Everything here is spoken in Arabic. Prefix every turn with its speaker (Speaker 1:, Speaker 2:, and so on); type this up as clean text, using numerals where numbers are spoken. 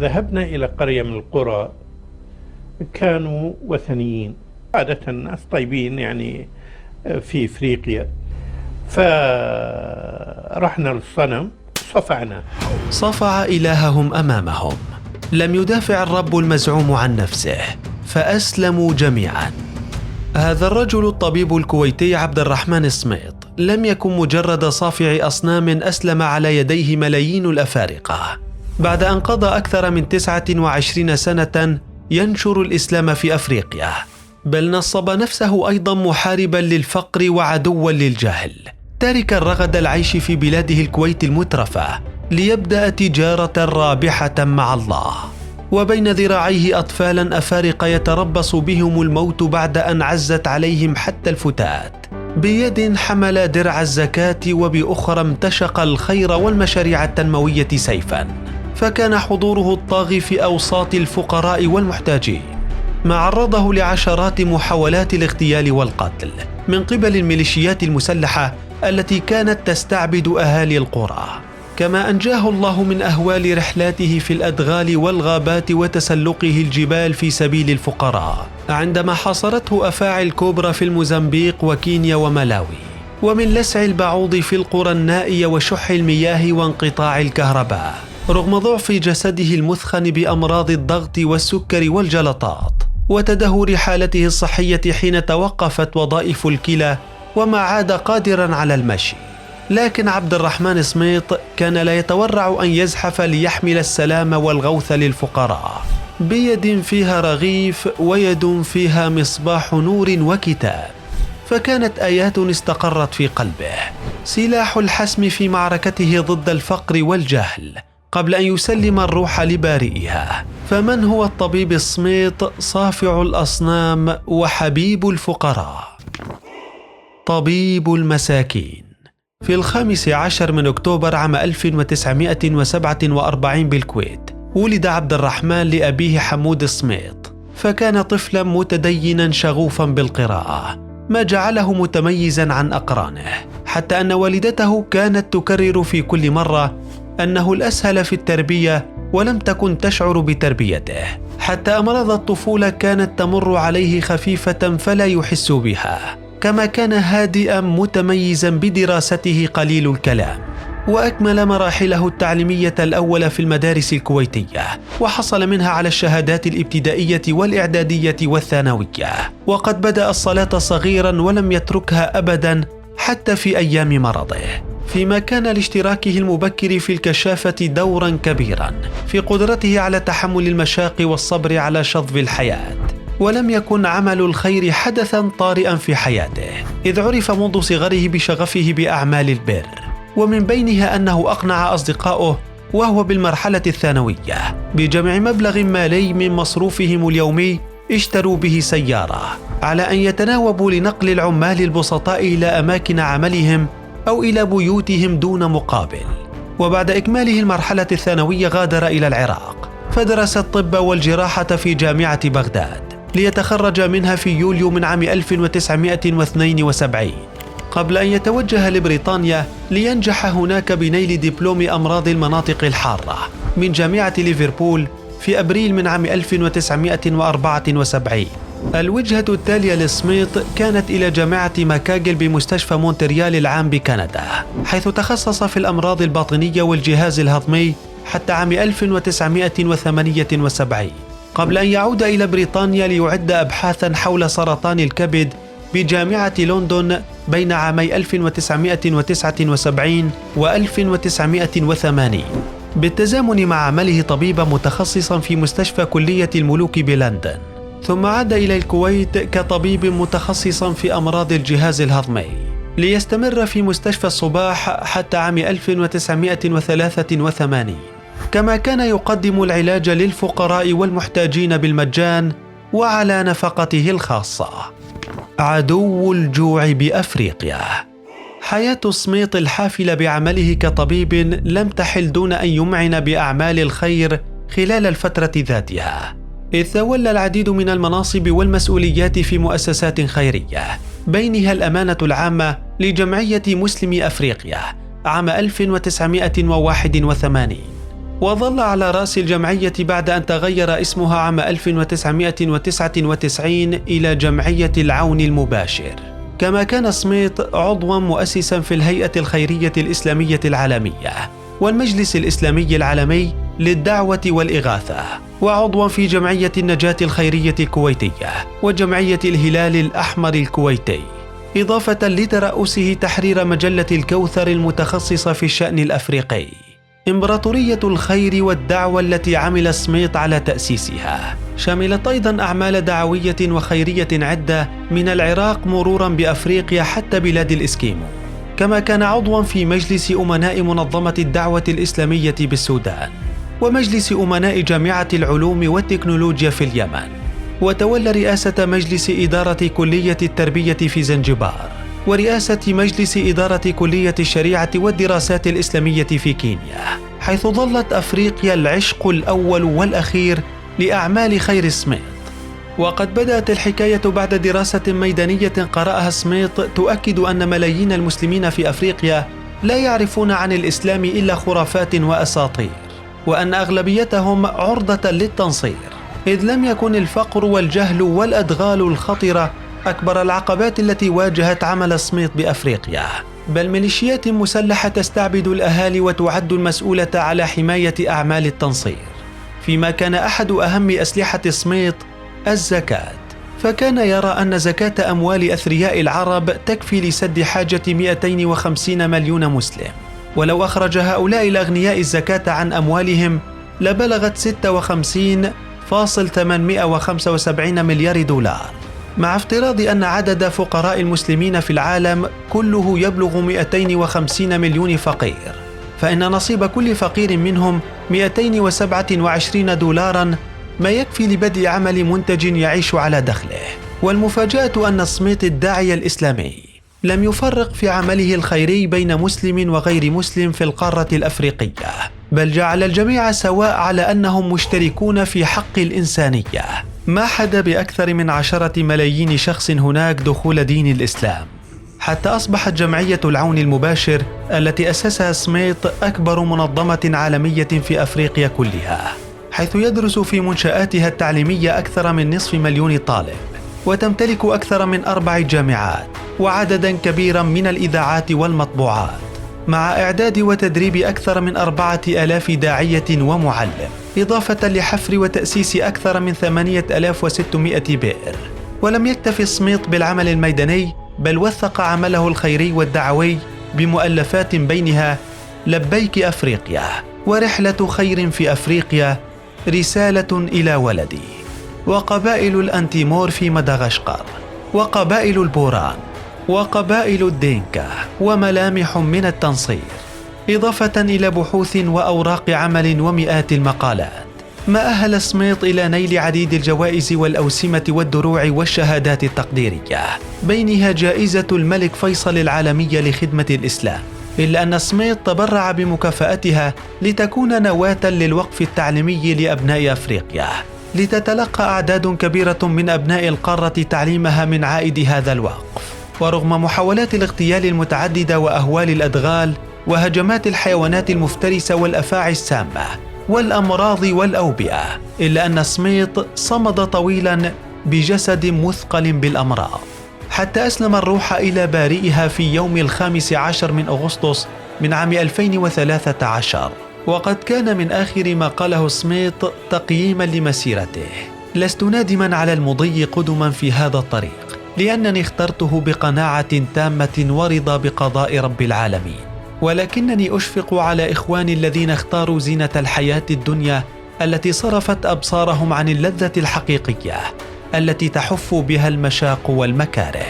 Speaker 1: ذهبنا إلى قرية من القرى، كانوا وثنيين عادة، ناس طيبين يعني في إفريقيا. فرحنا للصنم
Speaker 2: صفع إلههم أمامهم. لم يدافع الرب المزعوم عن نفسه، فأسلموا جميعا. هذا الرجل الطبيب الكويتي عبد الرحمن سميط لم يكن مجرد صافع أصنام أسلم على يديه ملايين الأفارقة. بعد أن قضى أكثر من 29 سنة ينشر الإسلام في أفريقيا، بل نصب نفسه أيضا محاربا للفقر وعدوا للجهل، تاركا رغد العيش في بلاده الكويت المترفة ليبدأ تجارة رابحة مع الله. وبين ذراعيه أطفالا أفارقة يتربص بهم الموت بعد أن عزت عليهم حتى الفتات. بيد حمل درع الزكاة، وبأخرى امتشق الخير والمشاريع التنموية سيفا. فكان حضوره الطاغي في أوساط الفقراء والمحتاجين، ما عرضه لعشرات محاولات الاغتيال والقتل من قبل الميليشيات المسلحة التي كانت تستعبد أهالي القرى. كما أنجاه الله من أهوال رحلاته في الأدغال والغابات وتسلقه الجبال في سبيل الفقراء، عندما حاصرته أفاعي الكوبرا في الموزمبيق وكينيا وملاوي، ومن لسع البعوض في القرى النائية وشح المياه وانقطاع الكهرباء، رغم ضعف جسده المثخن بأمراض الضغط والسكر والجلطات، وتدهور حالته الصحية حين توقفت وظائف الكلى وما عاد قادرا على المشي. لكن عبد الرحمن سميط كان لا يتورع أن يزحف ليحمل السلام والغوث للفقراء، بيد فيها رغيف ويد فيها مصباح نور وكتاب. فكانت آيات استقرت في قلبه، سلاح الحسم في معركته ضد الفقر والجهل، قبل أن يسلم الروح لبارئها. فمن هو الطبيب سميط صافع الأصنام وحبيب الفقراء؟ طبيب المساكين. في 15 من أكتوبر عام 1947 بالكويت ولد عبد الرحمن لأبيه حمود سميط، فكان طفلا متدينا شغوفا بالقراءة، ما جعله متميزا عن أقرانه، حتى أن والدته كانت تكرر في كل مرة أنه الأسهل في التربية ولم تكن تشعر بتربيته، حتى أمراض الطفولة كانت تمر عليه خفيفة فلا يحس بها. كما كان هادئا متميزا بدراسته قليل الكلام، وأكمل مراحله التعليمية الأول في المدارس الكويتية، وحصل منها على الشهادات الابتدائية والإعدادية والثانوية. وقد بدأ الصلاة صغيرا ولم يتركها أبدا حتى في أيام مرضه، فيما كان لاشتراكه المبكر في الكشافة دورا كبيرا في قدرته على تحمل المشاق والصبر على شظف الحياة. ولم يكن عمل الخير حدثا طارئا في حياته، إذ عرف منذ صغره بشغفه بأعمال البر، ومن بينها أنه أقنع أصدقائه وهو بالمرحلة الثانوية بجمع مبلغ مالي من مصروفهم اليومي اشتروا به سيارة، على أن يتناوبوا لنقل العمال البسطاء إلى أماكن عملهم أو إلى بيوتهم دون مقابل. وبعد إكماله المرحلة الثانوية غادر إلى العراق، فدرس الطب والجراحة في جامعة بغداد، ليتخرج منها في يوليو من عام 1972، قبل أن يتوجه لبريطانيا لينجح هناك بنيل دبلوم أمراض المناطق الحارة من جامعة ليفربول في أبريل من عام 1974. الوجهة التالية لسميط كانت إلى جامعة ماكاغيل بمستشفى مونتريال العام بكندا، حيث تخصص في الأمراض الباطنية والجهاز الهضمي حتى عام 1978، قبل أن يعود إلى بريطانيا ليعد أبحاثا حول سرطان الكبد بجامعة لندن بين عامي 1979 و 1980، بالتزامن مع عمله طبيبا متخصصا في مستشفى كلية الملوك بلندن. ثم عاد إلى الكويت كطبيب متخصصا في أمراض الجهاز الهضمي، ليستمر في مستشفى الصباح حتى عام 1983، كما كان يقدم العلاج للفقراء والمحتاجين بالمجان وعلى نفقته الخاصة. عدو الجوع بأفريقيا. حياة سميط الحافلة بعمله كطبيب لم تحل دون أن يمعن بأعمال الخير خلال الفترة ذاتها، إذ تولى العديد من المناصب والمسؤوليات في مؤسسات خيرية، بينها الأمانة العامة لجمعية مسلمي أفريقيا عام 1981، وظل على رأس الجمعية بعد أن تغير اسمها عام 1999 إلى جمعية العون المباشر. كما كان سميط عضواً مؤسساً في الهيئة الخيرية الإسلامية العالمية والمجلس الإسلامي العالمي للدعوة والإغاثة، وعضواً في جمعية النجاة الخيرية الكويتية وجمعية الهلال الأحمر الكويتي، إضافة لترأسه تحرير مجلة الكوثر المتخصصة في الشأن الأفريقي. إمبراطورية الخير والدعوة التي عمل سميط على تأسيسها شملت أيضاً أعمال دعوية وخيرية عدة من العراق مروراً بأفريقيا حتى بلاد الإسكيمو. كما كان عضواً في مجلس أمناء منظمة الدعوة الإسلامية بالسودان ومجلس أمناء جامعة العلوم والتكنولوجيا في اليمن، وتولى رئاسة مجلس إدارة كلية التربية في زنجبار ورئاسة مجلس إدارة كلية الشريعة والدراسات الإسلامية في كينيا، حيث ظلت أفريقيا العشق الأول والأخير لأعمال خير سميط. وقد بدأت الحكاية بعد دراسة ميدانية قرأها سميط تؤكد أن ملايين المسلمين في أفريقيا لا يعرفون عن الإسلام إلا خرافات وأساطير، وأن أغلبيتهم عرضة للتنصير، إذ لم يكن الفقر والجهل والأدغال الخطرة أكبر العقبات التي واجهت عمل سميط بأفريقيا، بل ميليشيات مسلحة تستعبد الأهالي وتعد المسؤولة على حماية أعمال التنصير. فيما كان أحد أهم أسلحة سميط الزكاة، فكان يرى أن زكاة أموال أثرياء العرب تكفي لسد حاجة 250 مليون مسلم، ولو أخرج هؤلاء الأغنياء الزكاة عن أموالهم لبلغت 56.875 مليار دولار، مع افتراض أن عدد فقراء المسلمين في العالم كله يبلغ 250 مليون فقير، فإن نصيب كل فقير منهم 227 دولاراً، ما يكفي لبدء عمل منتج يعيش على دخله. والمفاجأة أن سميط الداعية الإسلامي لم يفرق في عمله الخيري بين مسلم وغير مسلم في القارة الأفريقية، بل جعل الجميع سواء على أنهم مشتركون في حق الإنسانية. ما حدا بأكثر من 10 ملايين شخص هناك دخول دين الإسلام، حتى أصبحت جمعية العون المباشر التي أسسها سميط أكبر منظمة عالمية في أفريقيا كلها، حيث يدرس في منشآتها التعليمية أكثر من 500,000 طالب، وتمتلك أكثر من 4 جامعات وعددا كبيرا من الإذاعات والمطبوعات، مع إعداد وتدريب أكثر من 4,000 داعية ومعلم، إضافة لحفر وتأسيس أكثر من 8,600 بئر. ولم يكتف سميط بالعمل الميداني، بل وثق عمله الخيري والدعوي بمؤلفات بينها لبيك أفريقيا ورحلة خير في أفريقيا، رسالة إلى ولدي، وقبائل الأنتيمور في مدغشقر، وقبائل البوران، وقبائل الدينكا، وملامح من التنصير، إضافة إلى بحوث وأوراق عمل ومئات المقالات، ما أهل سميط إلى نيل عديد الجوائز والأوسمة والدروع والشهادات التقديرية، بينها جائزة الملك فيصل العالمية لخدمة الإسلام، إلا أن سميط تبرع بمكافأتها لتكون نواة للوقف التعليمي لأبناء أفريقيا، لتتلقى أعداد كبيرة من أبناء القارة تعليمها من عائد هذا الوقف. ورغم محاولات الاغتيال المتعددة وأهوال الأدغال وهجمات الحيوانات المفترسة والأفاعي السامة والأمراض والأوبئة، إلا أن سميط صمد طويلا بجسد مثقل بالأمراض، حتى أسلم الروح إلى بارئها في يوم 15 من أغسطس من عام 2013. وقد كان من آخر ما قاله سميط تقييما لمسيرته: لست نادما على المضي قدما في هذا الطريق، لأنني اخترته بقناعة تامة ورضا بقضاء رب العالمين، ولكنني أشفق على إخواني الذين اختاروا زينة الحياة الدنيا التي صرفت أبصارهم عن اللذة الحقيقية التي تحف بها المشاق والمكاره.